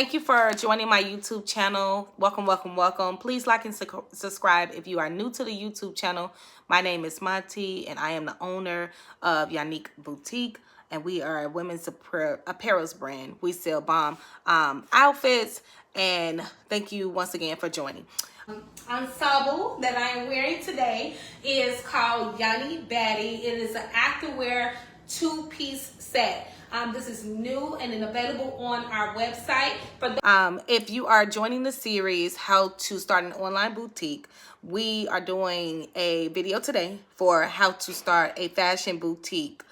Thank you for joining my YouTube channel. Welcome, welcome, welcome. Please like and subscribe if you are new to the YouTube channel. My name is Monty, and I am the owner of Yonicque Boutique, and we are a women's apparel brand. We sell bomb outfits, and thank you once again for joining. Ensemble that I am wearing today is called Yanni Baddie. It is an activewear two-piece set. This is new and available on our website. If you are joining the series, How to Start an Online Boutique, we are doing a video today for how to start a fashion boutique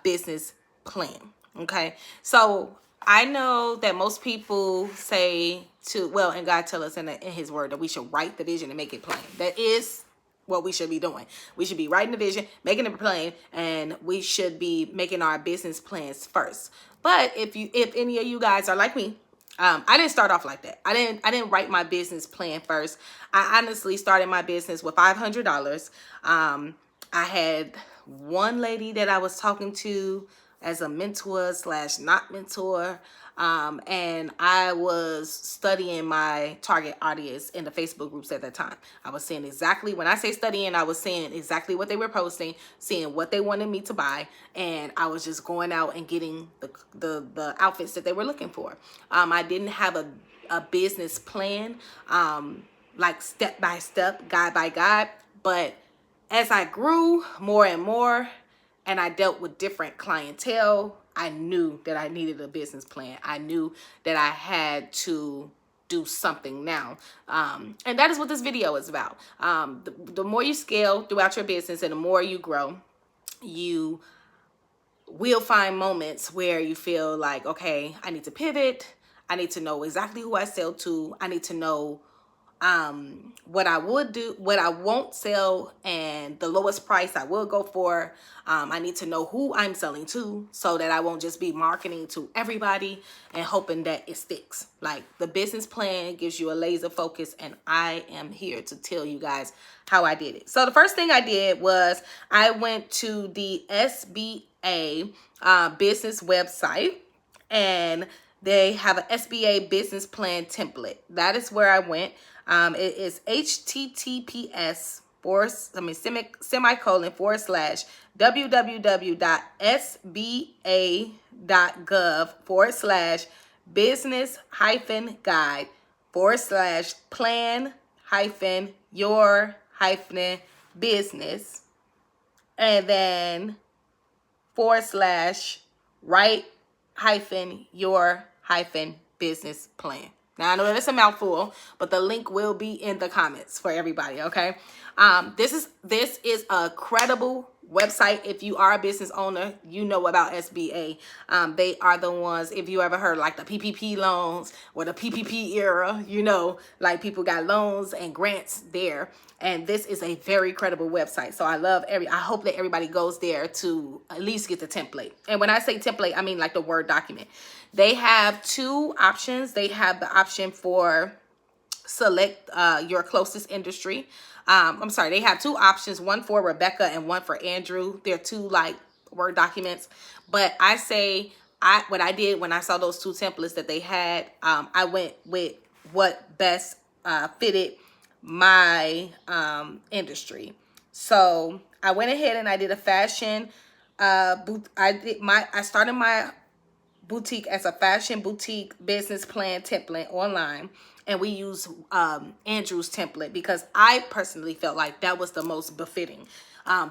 business plan. Okay, so I know that most people say and God tell us in his word that we should write the vision and make it plain. That is what we should be doing. We should be writing the vision, making it plain, and we should be making our business plans first. But if any of you guys are like me, I didn't start off like that. I didn't write my business plan first. I honestly started my business with $500. I had one lady that I was talking to as a mentor / not mentor. And I was studying my target audience in the Facebook groups at that time. I was seeing exactly, when I say studying, I was seeing exactly what they were posting, seeing what they wanted me to buy, and I was just going out and getting the outfits that they were looking for. I didn't have a business plan, like step by step, guide by guide, but as I grew more and more, and I dealt with different clientele, I knew that I needed a business plan. I knew that I had to do something now. And that is what this video is about. The more you scale throughout your business and the more you grow, you will find moments where you feel like, okay, I need to pivot. I need to know exactly who I sell to. I need to know what I would do, what I won't sell, and the lowest price I will go for. I need to know who I'm selling to so that I won't just be marketing to everybody and hoping that it sticks. Like, the business plan gives you a laser focus, and I am here to tell you guys how I did it. So the first thing I did was I went to the SBA business website, and they have an SBA business plan template. That is where I went. It is https:/www.sba.gov/business-guide/plan-your-business, and then /write-your-business plan. Now, I know that's a mouthful, but the link will be in the comments for everybody, okay? This is a credible website. If you are a business owner, you know about SBA. They are the ones, if you ever heard like the PPP loans or the PPP era, you know, like people got loans and grants there. And this is a very credible website. So I hope that everybody goes there to at least get the template. And when I say template, I mean like the Word document. They have two options. They have the option for select your closest industry. They have two options, one for Rebecca and one for Andrew. They're two like Word documents. But I say, what I did when I saw those two templates that they had, I went with what best fitted my industry. So I went ahead and I did a fashion I started my boutique as a fashion boutique business plan template online, and we use Andrew's template because I personally felt like that was the most befitting,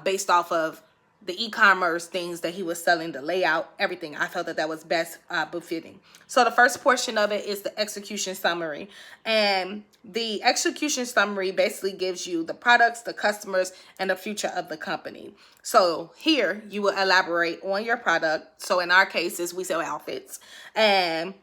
based off of the e-commerce things that he was selling, the layout, everything. I felt that that was best befitting. So the first portion of it is the execution summary, and the execution summary basically gives you the products, the customers, and the future of the company. So here you will elaborate on your product. So in our cases, we sell outfits, and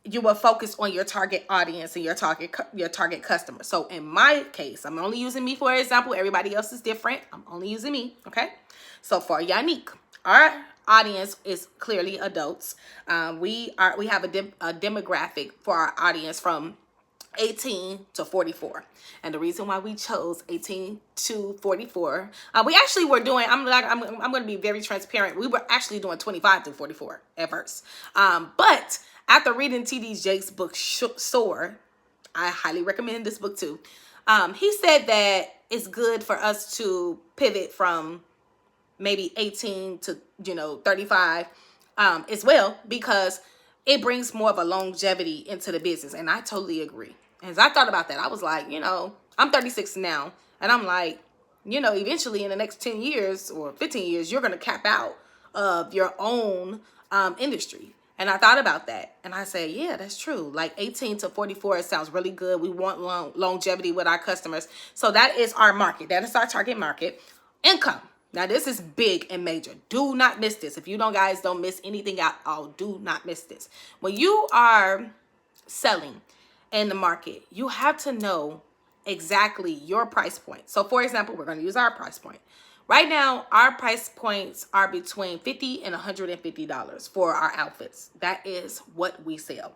you will focus on your target audience and your target customer. So in my case, I'm only using me for example. Everybody else is different. I'm only using me, okay? So for Yonicque, our audience is clearly adults. We have a demographic for our audience from 18 to 44. And the reason why we chose 18 to 44, we actually were doing, I'm going to be very transparent. We were actually doing 25 to 44 at first. But After reading T.D. Jakes' book, Soar, I highly recommend this book too. He said that it's good for us to pivot from maybe 18 to 35 as well, because it brings more of a longevity into the business. And I totally agree. As I thought about that, I was like, I'm 36 now, and I'm like, eventually in the next 10 years or 15 years, you're going to cap out of your own industry. And I thought about that, and I said, yeah, that's true. Like 18 to 44, it sounds really good. We want longevity with our customers. So that is our market. That is our target market. Income. Now, this is big and major. Do not miss this. If you guys don't miss anything at all, do not miss this. When you are selling in the market, you have to know exactly your price point. So, for example, we're going to use our price point. Right now, our price points are between $50 and $150 for our outfits. That is what we sell.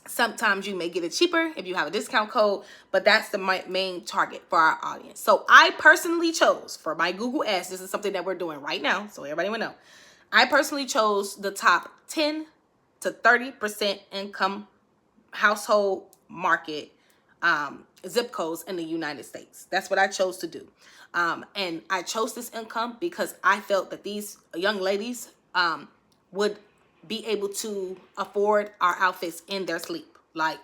Sometimes you may get it cheaper if you have a discount code, but that's the main target for our audience. So I personally chose for my Google Ads, this is something that we're doing right now, so everybody will know. I personally chose the top 10 to 30% income household market zip codes in the United States. That's what I chose to do. And I chose this income because I felt that these young ladies would be able to afford our outfits in their sleep. Like,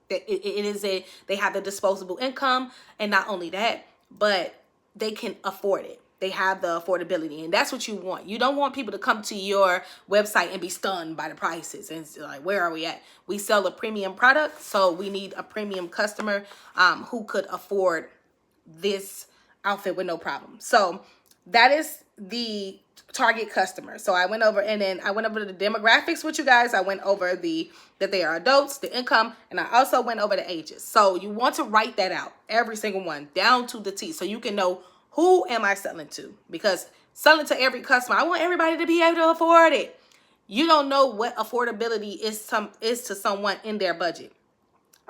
they have the disposable income, and not only that, but they can afford it. They have the affordability, and that's what you want. You don't want people to come to your website and be stunned by the prices and like, where are we at? We sell a premium product, so we need a premium customer who could afford this outfit with no problem. So that is the target customer. So I went over, and then I went over the demographics with you guys. I went over that they are adults, the income, and I also went over the ages. So you want to write that out, every single one, down to the T, so you can know, who am I selling to? Because selling to every customer, I want everybody to be able to afford it. You don't know what affordability is to someone in their budget.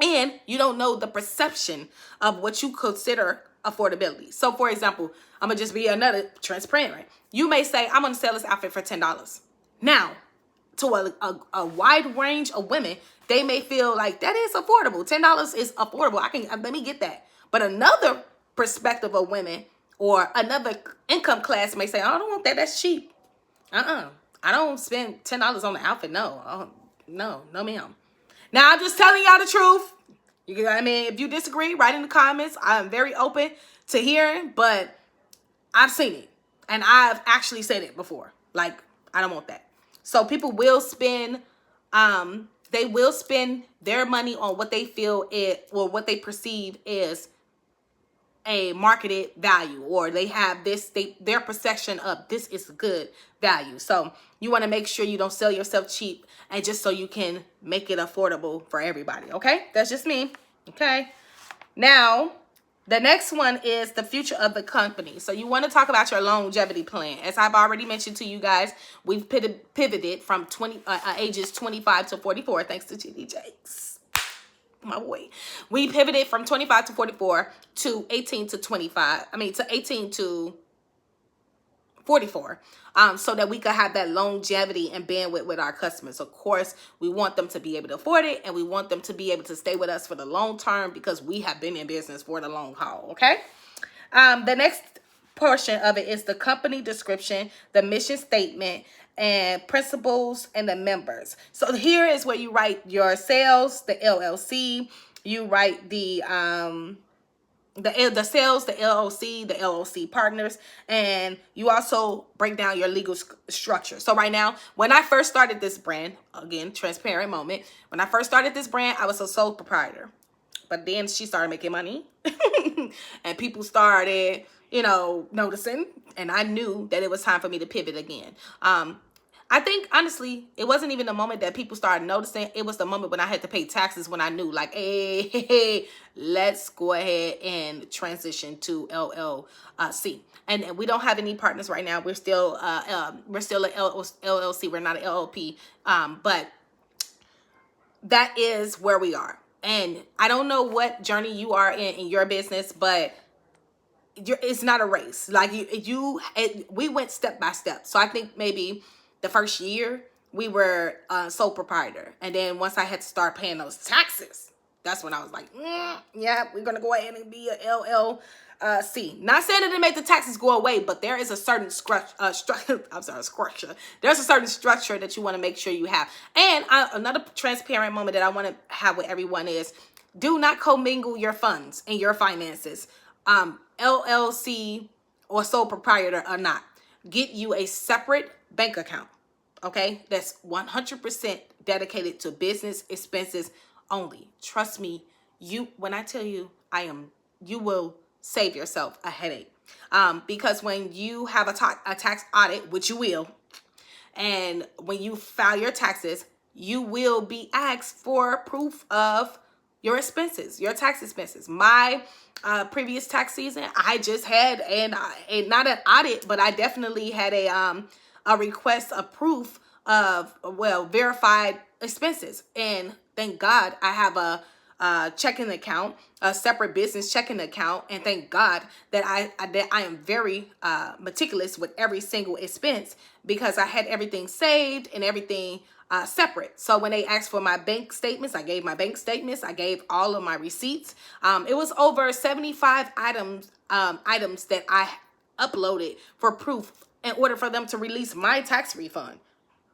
And you don't know the perception of what you consider affordability. So, for example, I'm going to just be another transparent. You may say, I'm going to sell this outfit for $10. Now, to a wide range of women, they may feel like that is affordable. $10 is affordable. Let me get that. But another perspective of women or another income class may say, I don't want that. That's cheap. I don't spend $10 on the outfit. No, no, ma'am. Now, I'm just telling y'all the truth. If you disagree, write in the comments. I'm very open to hearing, but I've seen it. And I've actually said it before. Like, I don't want that. So people will spend, they will spend their money on what they feel or what they perceive is a marketed value, or they have their perception of this is good value. So you want to make sure you don't sell yourself cheap, and just so you can make it affordable for everybody. Okay, that's just me. Okay, now the next one is the future of the company. So you want to talk about your longevity plan. As I've already mentioned to you guys, we've pivoted from ages 25 to 44 thanks to T.D. Jakes. My boy. We pivoted from 25 to 44 to 18 to 25. To 18 to 44. So that we could have that longevity and bandwidth with our customers. Of course, we want them to be able to afford it, and we want them to be able to stay with us for the long term, because we have been in business for the long haul. Okay. The next portion of it is the company description, the mission statement, and principles, and the members. So here is where you write your sales, the LLC. You write the sales, the LLC, the LLC partners, and you also break down your legal structure. So right now, when I first started this brand, again, transparent moment. When I first started this brand, I was a sole proprietor. But then she started making money and people started, noticing, and I knew that it was time for me to pivot again. I think, honestly, it wasn't even the moment that people started noticing. It was the moment when I had to pay taxes, when I knew, like, hey, let's go ahead and transition to LLC. And we don't have any partners right now. We're still an LLC. We're not an LLP. But that is where we are. And I don't know what journey you are in your business, but it's not a race. Like we went step by step. So I think maybe the first year we were sole proprietor. And then once I had to start paying those taxes, that's when I was like, yeah, we're going to go ahead and be a LLC. Not saying that it made the taxes go away, but there is a certain structure. There's a certain structure that you want to make sure you have. And another transparent moment that I want to have with everyone is, do not commingle your funds and your finances. LLC or sole proprietor or not. Get you a separate bank account, okay? That's 100% dedicated to business expenses only. Trust me, when I tell you you will save yourself a headache. Because when you have a tax audit, which you will, and when you file your taxes, you will be asked for proof of your expenses, your tax expenses. My previous tax season, I just had not an audit, but I definitely had a request of proof of verified expenses. And thank God I have a checking account, a separate business checking account, and thank God that I am very meticulous with every single expense, because I had everything saved and everything separate. So when they asked for my bank statements, I gave my bank statements. I gave all of my receipts. It was over 75 items that I uploaded for proof in order for them to release my tax refund.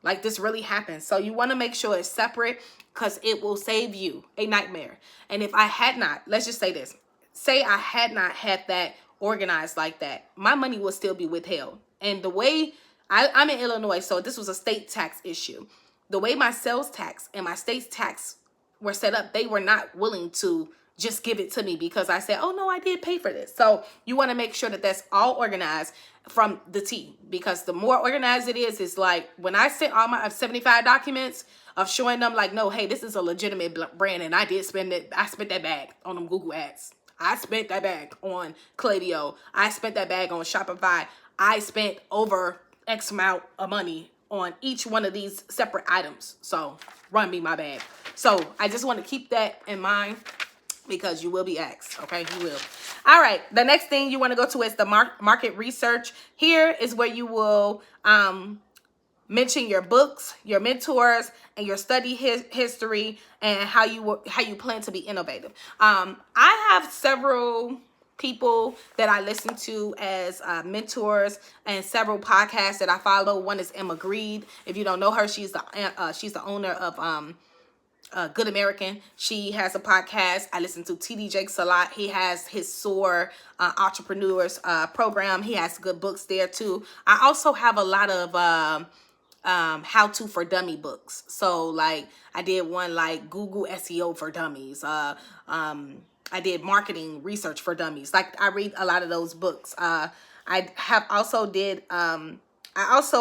Like, this really happens. So you want to make sure it's separate, because it will save you a nightmare. And if I had not, let's just say this, say I had not had that organized like that, my money would still be withheld. And the way I'm in Illinois, so this was a state tax issue. The way my sales tax and my state tax were set up, they were not willing to just give it to me, because I said, oh no, I did pay for this. So you want to make sure that that's all organized from the T, because the more organized it is, it's like when I sent all my 75 documents of showing them like, no, hey, this is a legitimate brand, and I did spend it. I spent that bag on them Google ads. I spent that bag on Klaviyo. I spent that bag on Shopify. I spent over X amount of money on each one of these separate items. So run me my bag. So I just want to keep that in mind, because you will be asked, okay? You will. All right, the next thing you want to go to is the market research. Here is where you will mention your books, your mentors, and your study history, and how you plan to be innovative. I have several people that I listen to as mentors, and several podcasts that I follow. One is Emma Grede. If you don't know her, she's the owner of Good American. She has a podcast. I listen to TD Jakes a lot. He has his SOAR entrepreneurs program. He has good books there too. I also have a lot of how-to for dummy books. So like I did one like Google SEO for dummies. I did marketing research for dummies. Like I read a lot of those books. I also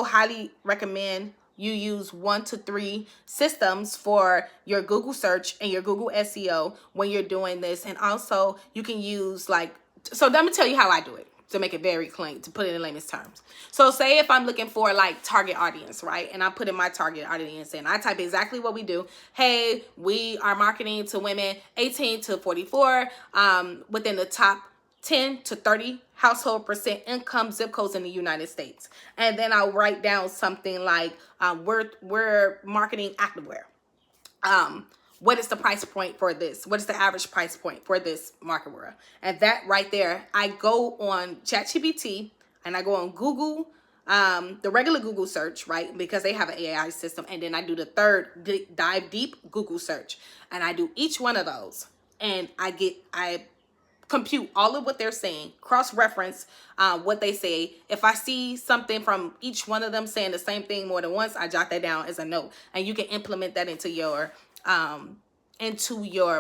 highly recommend you use 1 to 3 systems for your Google search and your Google SEO when you're doing this. And also you can use so let me tell you how I do it to make it very clean, to put it in layman's terms. So say if I'm looking for like target audience, right? And I put in my target audience and I type exactly what we do. Hey, we are marketing to women 18 to 44 within the top 10 to 30 household percent income zip codes in the United States. And then I'll write down something like, we're marketing activewear. What is the price point for this? What is the average price point for this marketwear? And that right there, I go on ChatGPT and I go on Google, the regular Google search, right? Because they have an AI system. And then I do the third dive deep Google search. And I do each one of those. And I compute all of what they're saying, cross-reference what they say. If I see something from each one of them saying the same thing more than once, I jot that down as a note. And you can implement that into your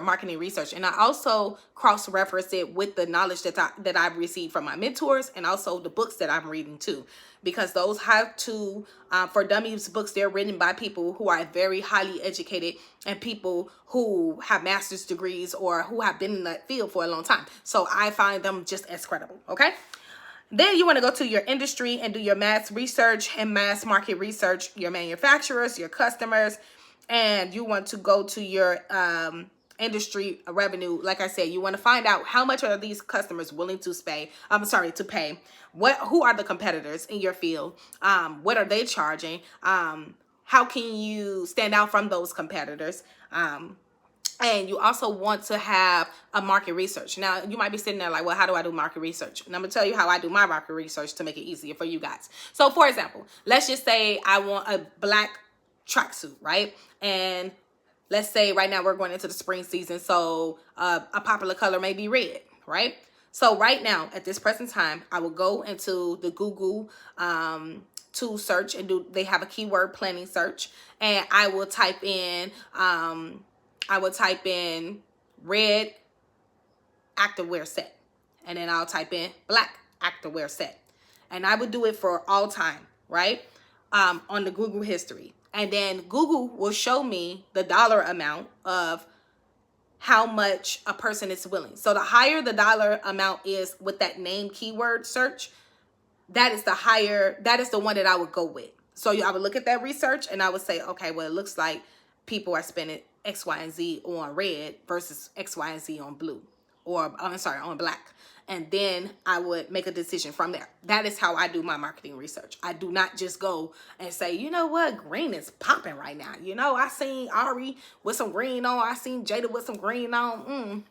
marketing research. And I also cross-reference it with the knowledge that I've received from my mentors, and also the books that I'm reading too, because those have to for dummies books, they're written by people who are very highly educated and people who have master's degrees or who have been in that field for a long time. So I find them just as credible. Okay. Then you want to go to your industry and do your mass research and mass market research, your manufacturers, your customers. And you want to go to your industry revenue. Like I said, you want to find out how much are these customers willing to pay. Who are the competitors in your field? What are they charging? how can you stand out from those competitors? And you also want to have a market research. Now, you might be sitting there like, well, how do I do market research? And I'm going to tell you how I do my market research to make it easier for you guys. So, for example, let's just say I want a black tracksuit, right? And let's say right now we're going into the spring season, so a popular color may be red, right? So right now, at this present time, I will go into the Google to search and they have a keyword planning search, and I will type in red activewear set, and then I'll type in black activewear set, and I would do it for all time, right? On the Google history, and then Google will show me the dollar amount of how much a person is willing. So the higher the dollar amount is with that name keyword search, that is the one that I would go with. So I would look at that research and I would say, okay, well, it looks like people are spending X, Y, and Z on red versus X, Y, and Z on blue, or I'm sorry, on black. And then I would make a decision from there. That is how I do my marketing research. I do not just go and say, you know what, green is popping right now. You know, I seen Ari with some green on. I seen Jada with some green on.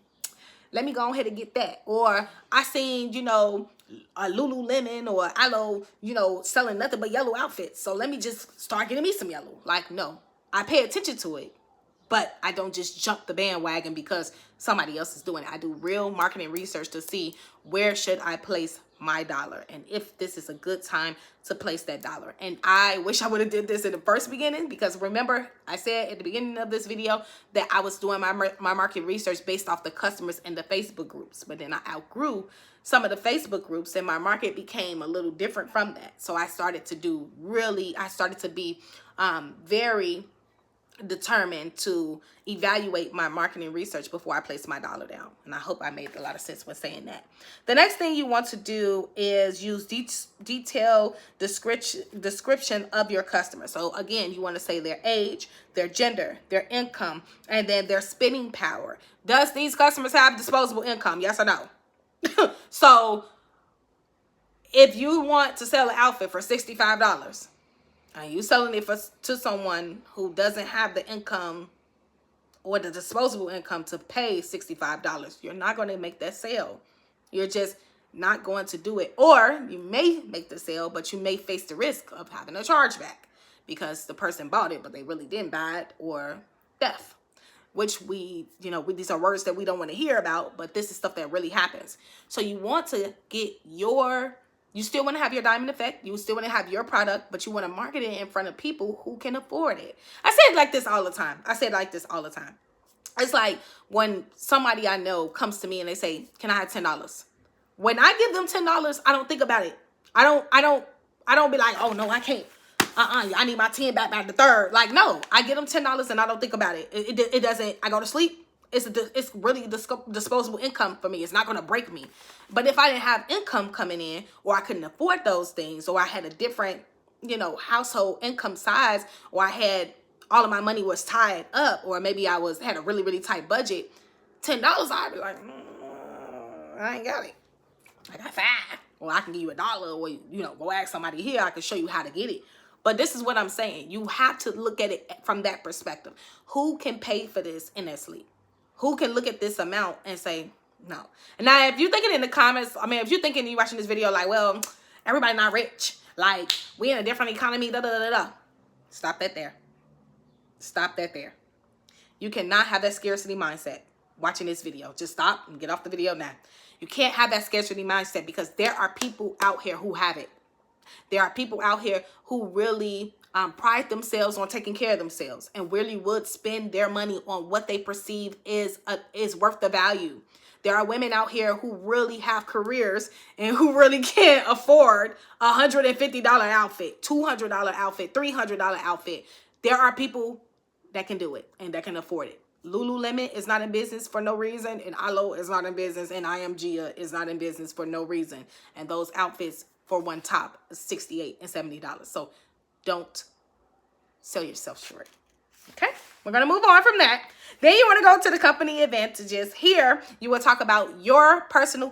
Let me go ahead and get that. Or I seen, you know, a Lululemon or Alo, you know, selling nothing but yellow outfits. So let me just start getting me some yellow. Like, no, I pay attention to it. But I don't just jump the bandwagon because somebody else is doing it. I do real marketing research to see where should I place my dollar and if this is a good time to place that dollar. And I wish I would have did this in the first beginning, because remember I said at the beginning of this video that I was doing my market research based off the customers in the Facebook groups. But then I outgrew some of the Facebook groups and my market became a little different from that. So I started to be very determined to evaluate my marketing research before I place my dollar down. And I hope I made a lot of sense when saying that. The next thing you want to do is use detailed description of your customer. So again, you want to say their age, their gender, their income, and then their spending power. Does these customers have disposable income? Yes or no? So if you want to sell an outfit for $65, and you selling it to someone who doesn't have the income or the disposable income to pay $65, you're not going to make that sale. You're just not going to do it. Or you may make the sale, but you may face the risk of having a chargeback because the person bought it, but they really didn't buy it, or theft, which these are words that we don't want to hear about, but this is stuff that really happens. So you want to get you still want to have your diamond effect. You still want to have your product, but you want to market it in front of people who can afford it. I say it like this all the time. It's like when somebody I know comes to me and they say, can I have $10? When I give them $10, I don't think about it. I don't be like, oh no, I can't. I need my 10 back by the third. Like, no, I give them $10 and I don't think about it. It doesn't, I go to sleep. It's really disposable income for me. It's not going to break me. But if I didn't have income coming in, or I couldn't afford those things, or I had a different, household income size, or I had all of my money was tied up, or maybe I had a really, really tight budget, $10, I'd be like, I ain't got it. I got $5. Or I can give you $1, or, go ask somebody here. I can show you how to get it. But this is what I'm saying. You have to look at it from that perspective. Who can pay for this in their sleep? Who can look at this amount and say, no? And now, if you're thinking in the comments, if you're thinking, you're watching this video like, well, everybody not rich. Like, we in a different economy, da-da-da-da. Stop that there. Stop that there. You cannot have that scarcity mindset watching this video. Just stop and get off the video now. You can't have that scarcity mindset because there are people out here who have it. There are people out here who really pride themselves on taking care of themselves and really would spend their money on what they perceive is worth the value. There are women out here who really have careers and who really can't afford a $150 outfit, $200 outfit, $300 outfit. There are people that can do it and that can afford it. Lululemon is not in business for no reason, and Alo is not in business, and IMGA is not in business for no reason. And those outfits for one top is $68 and $70. So don't sell yourself short. Okay, we're going to move on from that. Then you want to go to the company advantages. Here, you will talk about your personal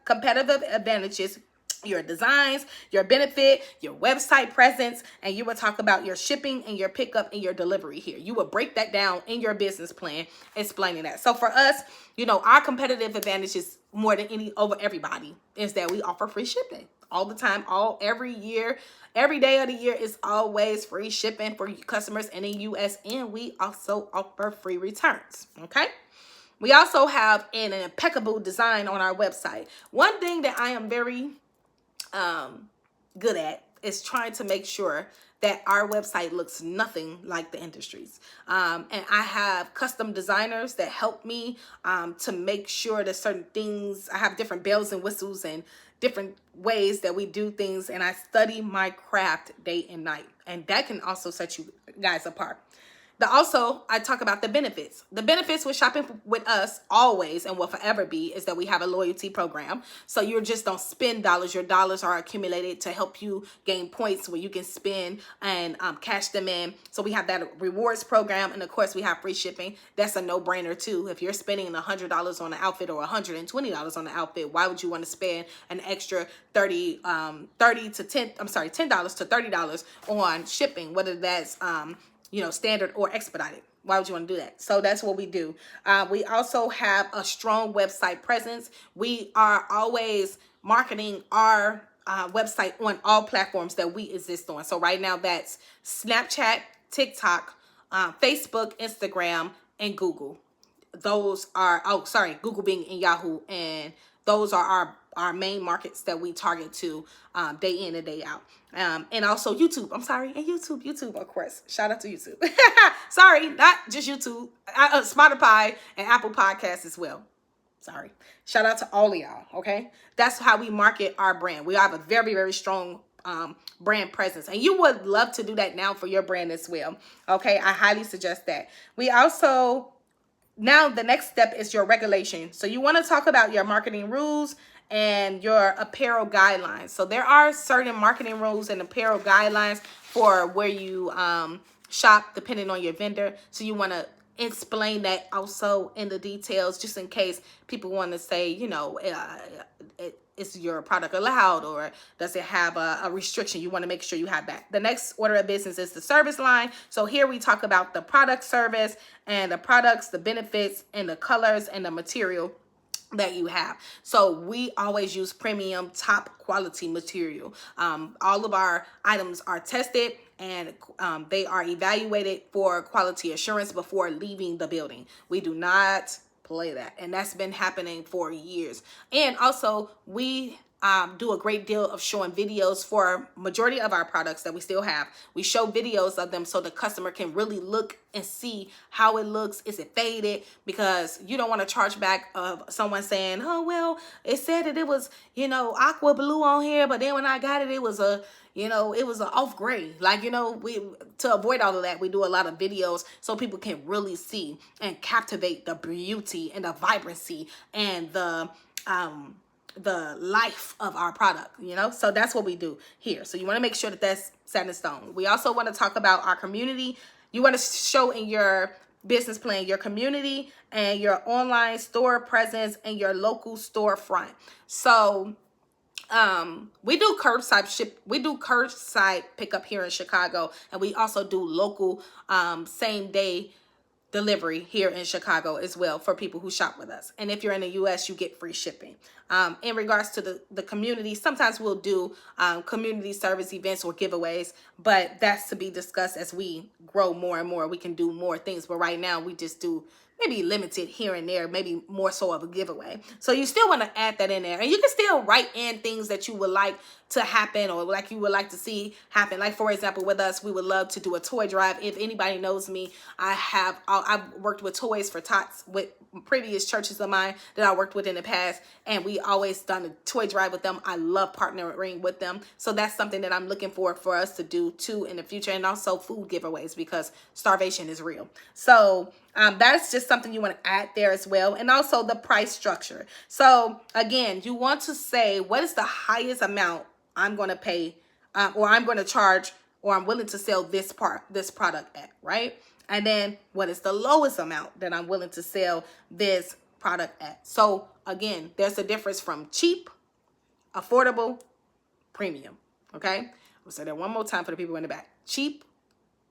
competitive advantages your designs, your benefit, your website presence, and you will talk about your shipping and your pickup and your delivery here. You will break that down in your business plan, explaining that. So for us, you know, our competitive advantage is more than any over everybody is that we offer free shipping all the time, every year, every day of the year is always free shipping for customers in the US, and we also offer free returns. Okay. We also have an impeccable design on our website. One thing that I am very good at is trying to make sure that our website looks nothing like the industries. And I have custom designers that help me to make sure that certain things, I have different bells and whistles and different ways that we do things. And I study my craft day and night. And that can also set you guys apart. Also, I talk about the benefits. The benefits with shopping with us always and will forever be is that we have a loyalty program. So you just don't spend dollars. Your dollars are accumulated to help you gain points where you can spend and cash them in. So we have that rewards program. And of course, we have free shipping. That's a no-brainer too. If you're spending $100 on an outfit or $120 on an outfit, why would you want to spend an extra $10 to $30 on shipping, whether that's you know, standard or expedited? Why would you want to do that? So that's what we do. We also have a strong website presence. We are always marketing our website on all platforms that we exist on. So right now that's Snapchat, TikTok, Facebook, Instagram, and Google. Those are, Google, Bing, and Yahoo. And those are our main markets that we target to day in and day out. And also YouTube. I'm sorry. And YouTube, of course. Shout out to YouTube. Sorry, not just YouTube. Spotify and Apple Podcasts as well. Sorry. Shout out to all of y'all. Okay. That's how we market our brand. We have a very, very strong brand presence. And you would love to do that now for your brand as well. Okay. I highly suggest that. We also, now the next step is your regulation. So you want to talk about your marketing rules and your apparel guidelines. So there are certain marketing rules and apparel guidelines for where you shop depending on your vendor. So you want to explain that also in the details, just in case people want to say, you know, is your product allowed or does it have a restriction? You want to make sure you have that. The next order of business is the service line. So here we talk about the product service and the products, the benefits, and the colors and the material that you have. So we always use premium top quality material. All of our items are tested and they are evaluated for quality assurance before leaving the building. We do not play that, and that's been happening for years. And also we do a great deal of showing videos for majority of our products that we still have. We show videos of them so the customer can really look and see how it looks. Is it faded? Because you don't want to charge back of someone saying, oh, well, it said that it was, you know, aqua blue on here, but then when I got it, it was a, you know, it was an off gray. Like, you know, to avoid all of that, we do a lot of videos so people can really see and captivate the beauty and the vibrancy and the life of our product, you know? So that's what we do here. So you want to make sure that that's set in stone. We also want to talk about our community. You want to show in your business plan your community and your online store presence and your local storefront. So we do curbside pickup here in Chicago, and we also do local same day delivery here in Chicago as well for people who shop with us. And if you're in the US, you get free shipping. In regards to the community, sometimes we'll do community service events or giveaways, but that's to be discussed as we grow more and more. We can do more things, but right now we just do maybe limited here and there, maybe more so of a giveaway. So you still want to add that in there, and you can still write in things that you would like to happen or like you would like to see happen. Like, for example, with us, we would love to do a toy drive. If anybody knows me, I've worked with toys for tots with previous churches of mine that I worked with in the past, and we always done a toy drive with them. I love partnering with them. So that's something that I'm looking for us to do too in the future, and also food giveaways because starvation is real. So that's just something you want to add there as well. And also the price structure. So again, you want to say, what is the highest amount I'm going to pay or I'm going to charge or I'm willing to sell this product at, right? And then what is the lowest amount that I'm willing to sell this product at? So again, there's a difference from cheap, affordable, premium. Okay? We'll say that one more time for the people in the back. Cheap,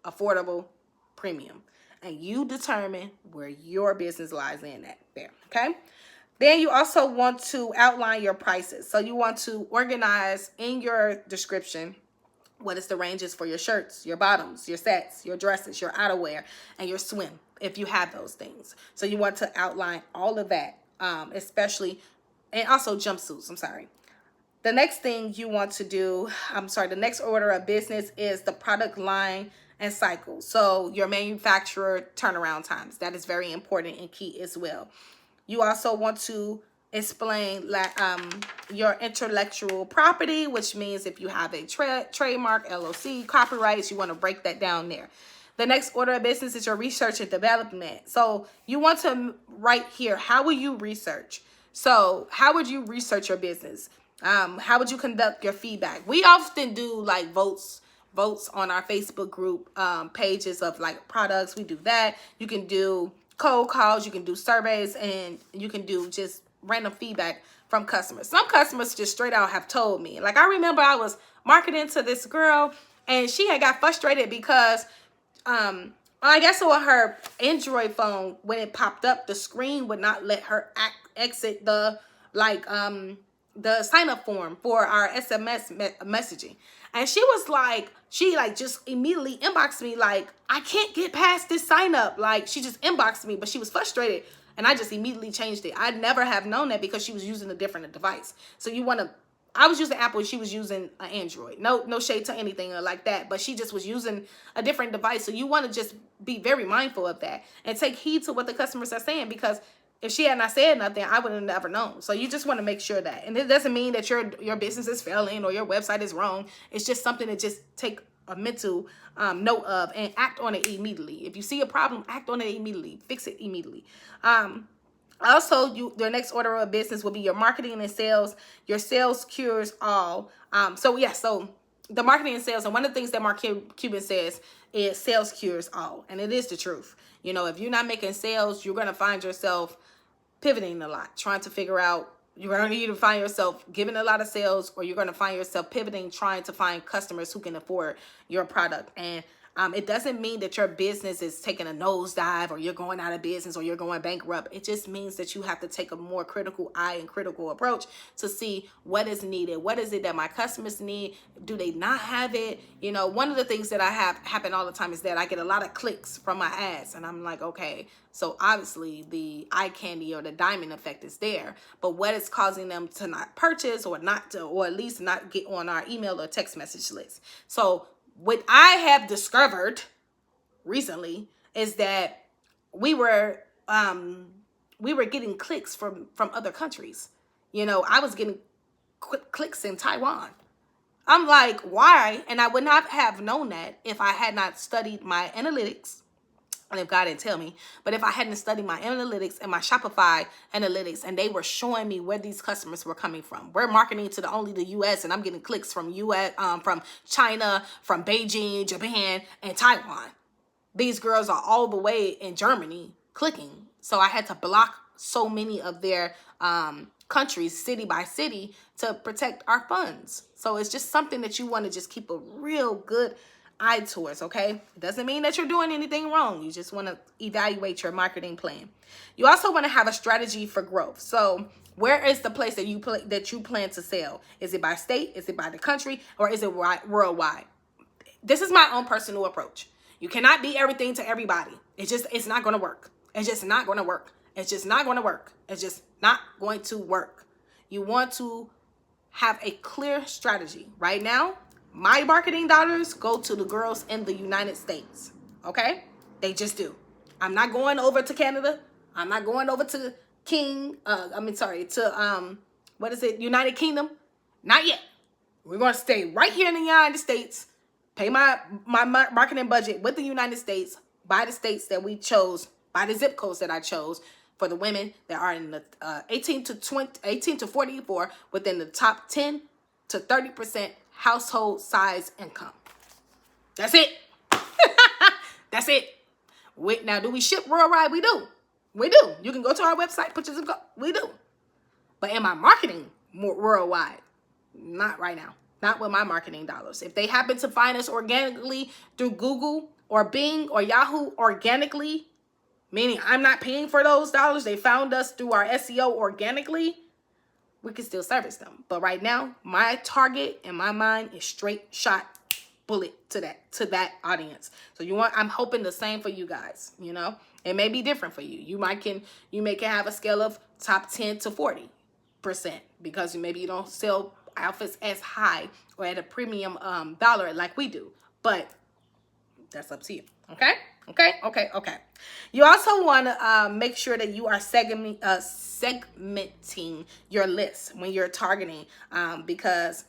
affordable, premium. And you determine where your business lies in at there. Okay? Then you also want to outline your prices. So you want to organize in your description what is the ranges for your shirts, your bottoms, your sets, your dresses, your outerwear, and your swim, if you have those things. So you want to outline all of that, especially, and also jumpsuits, I'm sorry. The next thing you want to do, the next order of business is the product line and cycle. So your manufacturer turnaround times, that is very important and key as well. You also want to explain your intellectual property, which means if you have a trademark, LLC, copyrights, you want to break that down there. The next order of business is your research and development. So you want to write here, how will you research? So how would you research your business? How would you conduct your feedback? We often do like votes on our Facebook group pages of like products. We do that. You can do cold calls, you can do surveys, and you can do just random feedback from customers. Some customers just straight out have told me. Like, I remember I was marketing to this girl, and she had got frustrated because I guess on her Android phone, when it popped up, the screen would not let her exit the sign up form for our SMS messaging. And she was like, she just immediately inboxed me like, I can't get past this sign up. Like, she just inboxed me, but she was frustrated. And I just immediately changed it. I'd never have known that because she was using a different device. So I was using Apple, she was using an Android. No shade to anything like that, but she just was using a different device. So you want to just be very mindful of that and take heed to what the customers are saying, because if she had not said nothing, I would have never known. So you just want to make sure that. And it doesn't mean that your business is failing or your website is wrong. It's just something to just take a mental note of and act on it immediately. If you see a problem, act on it immediately. Fix it immediately. Also, your next order of business will be your marketing and sales. Your sales cures all. So the marketing and sales, and one of the things that Mark Cuban says is sales cures all. And it is the truth. You know, if you're not making sales, you're going to find yourself pivoting a lot, trying to figure out, you're going to either find yourself giving a lot of sales, or you're going to find yourself pivoting, trying to find customers who can afford your product. And it doesn't mean that your business is taking a nosedive, or you're going out of business, or you're going bankrupt. It just means that you have to take a more critical eye and critical approach to see what is needed. What is it that my customers need? Do they not have it? You know, one of the things that I have happen all the time is that I get a lot of clicks from my ads, and I'm like, okay, so obviously the eye candy or the diamond effect is there, but what is causing them to not purchase or or at least not get on our email or text message list? So what I have discovered recently is that we were getting clicks from other countries. You know, I was getting clicks in Taiwan. I'm like, why? And I would not have known that if I had not studied my analytics, and if God didn't tell me. But if I hadn't studied my analytics and my Shopify analytics, and they were showing me where these customers were coming from. We're marketing to only the US, and I'm getting clicks from from China, from Beijing, Japan, and Taiwan. These girls are all the way in Germany clicking. So I had to block so many of their countries, city by city, to protect our funds. So it's just something that you want to just keep a real good eye towards, okay? It doesn't mean that you're doing anything wrong. You just want to evaluate your marketing plan. You also want to have a strategy for growth. So where is the place that you plan to sell? Is it by state? Is it by the country? Or is it worldwide? This is my own personal approach. You cannot be everything to everybody. It's not going to work. It's just not going to work. It's just not going to work. It's just not going to work. You want to have a clear strategy. Right now, my marketing dollars go to the girls in the United States, okay? They just do. I'm not going over to Canada. I'm not going over to United Kingdom. Not yet. We're going to stay right here in the United States, pay my marketing budget with the United States, by the states that we chose, by the zip codes that I chose, for the women that are in the 18 to 44 within the top 10 to 30% household size income. That's it. That's it. Now, do we ship worldwide? We do. We do. You can go to our website, put your zip code. We do. But am I marketing more worldwide? Not right now. Not with my marketing dollars. If they happen to find us organically through Google or Bing or Yahoo organically, meaning I'm not paying for those dollars, they found us through our SEO organically, we can still service them. But right now, my target in my mind is straight shot bullet to that audience. So I'm hoping the same for you guys. You know, it may be different for you. You may can have a scale of top 10 to 40% because maybe you don't sell outfits as high or at a premium dollar like we do. But that's up to you. Okay. You also want to make sure that you are segmenting your list when you're targeting, because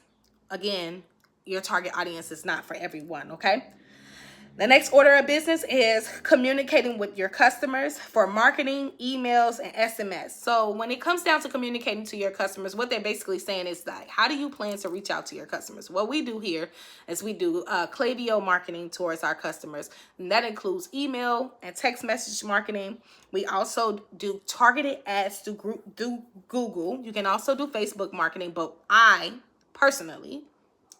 again, your target audience is not for everyone. Okay. The next order of business is communicating with your customers for marketing, emails, and SMS. So when it comes down to communicating to your customers, what they're basically saying is like, how do you plan to reach out to your customers? What we do here is we do Klaviyo marketing towards our customers. And that includes email and text message marketing. We also do targeted ads through Google. You can also do Facebook marketing, but I personally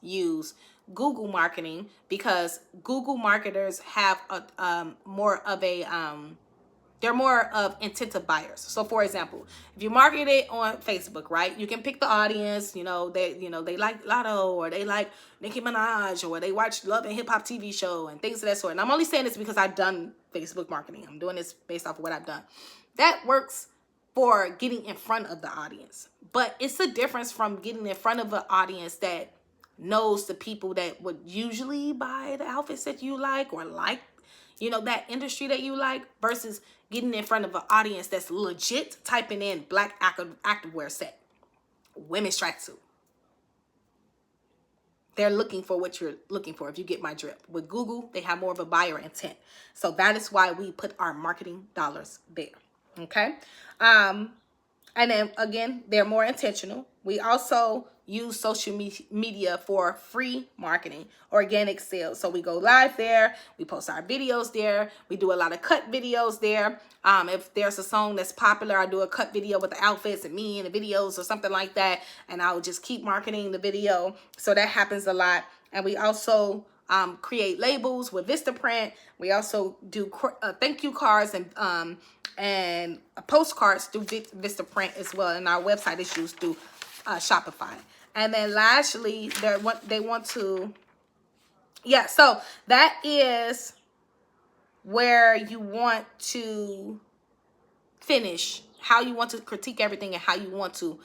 use Google marketing because Google marketers have they're more of intensive buyers. So for example, if you market it on Facebook, right, you can pick the audience, they like Lotto, or they like Nicki Minaj, or they watch Love and Hip Hop TV show and things of that sort. And I'm only saying this because I've done Facebook marketing. I'm doing this based off of what I've done. That works for getting in front of the audience. But it's a difference from getting in front of an audience that knows the people that would usually buy the outfits that you like, or like, that industry that you like, versus getting in front of an audience that's legit typing in black activewear set, women's tracksuit. They're looking for what you're looking for, if you get my drip. With Google, they have more of a buyer intent. So that is why we put our marketing dollars there. Okay. And then again, they're more intentional. We also use social media for free marketing, organic sales. So we go live there. We post our videos there. We do a lot of cut videos there. If there's a song that's popular, I do a cut video with the outfits and me and the videos or something like that. And I'll just keep marketing the video. So that happens a lot. And we also create labels with Vistaprint. We also do thank you cards and postcards through Vistaprint as well. And our website is used through Shopify. And then lastly, they want to, so that is where you want to finish, how you want to critique everything, and how you want to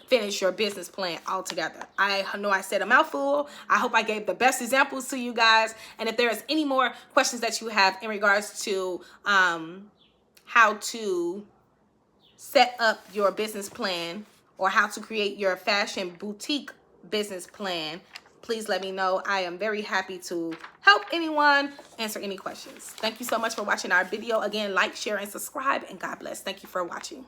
finish your business plan altogether. I know I said a mouthful. I hope I gave the best examples to you guys. And if there is any more questions that you have in regards to how to set up your business plan, or how to create your fashion boutique business plan, please let me know. I am very happy to help anyone, answer any questions. Thank you so much for watching our video. Again, like, share, and subscribe, and God bless. Thank you for watching.